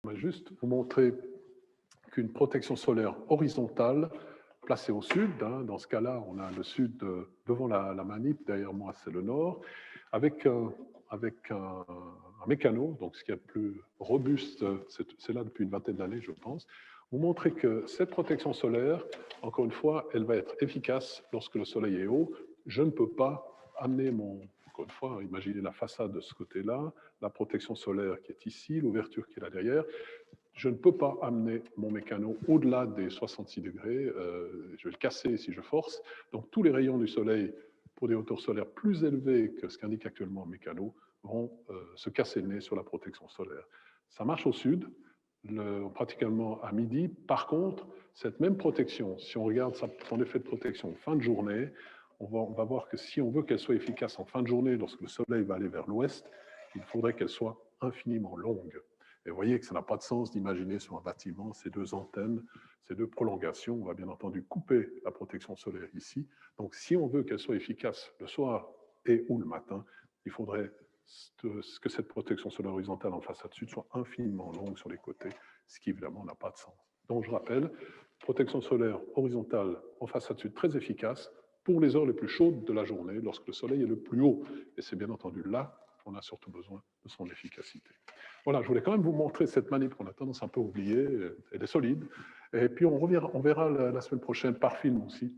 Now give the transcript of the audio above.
On va juste vous montrer qu'une protection solaire horizontale placée au sud, hein, dans ce cas-là, on a le sud devant la manip, derrière moi c'est le nord, avec un mécano, donc ce qui est le plus robuste, c'est là depuis une vingtaine d'années, je pense. Vous montrez que cette protection solaire, encore une fois, elle va être efficace lorsque le soleil est haut. Je ne peux pas amener encore une fois, imaginez la façade de ce côté-là, la protection solaire qui est ici, l'ouverture qui est là derrière. Je ne peux pas amener mon mécano au-delà des 66 degrés. Je vais le casser si je force. Donc, tous les rayons du soleil, pour des hauteurs solaires plus élevées que ce qu'indique actuellement le mécano, vont se casser le nez sur la protection solaire. Ça marche au sud, pratiquement à midi. Par contre, cette même protection, si on regarde son effet de protection en fin de journée, on va voir que si on veut qu'elle soit efficace en fin de journée, lorsque le soleil va aller vers l'ouest, il faudrait qu'elle soit infiniment longue. Et vous voyez que ça n'a pas de sens d'imaginer sur un bâtiment ces deux antennes, ces deux prolongations. On va bien entendu couper la protection solaire ici. Donc, si on veut qu'elle soit efficace le soir et ou le matin, il faudrait que cette protection solaire horizontale en façade sud soit infiniment longue sur les côtés, ce qui évidemment n'a pas de sens. Donc, je rappelle, protection solaire horizontale en façade sud très efficace pour les heures les plus chaudes de la journée, lorsque le soleil est le plus haut. Et c'est bien entendu là qu'on a surtout besoin de son efficacité. Voilà, je voulais quand même vous montrer cette manip qu'on a tendance un peu à oublier. Elle est solide. Et puis on verra la semaine prochaine par film aussi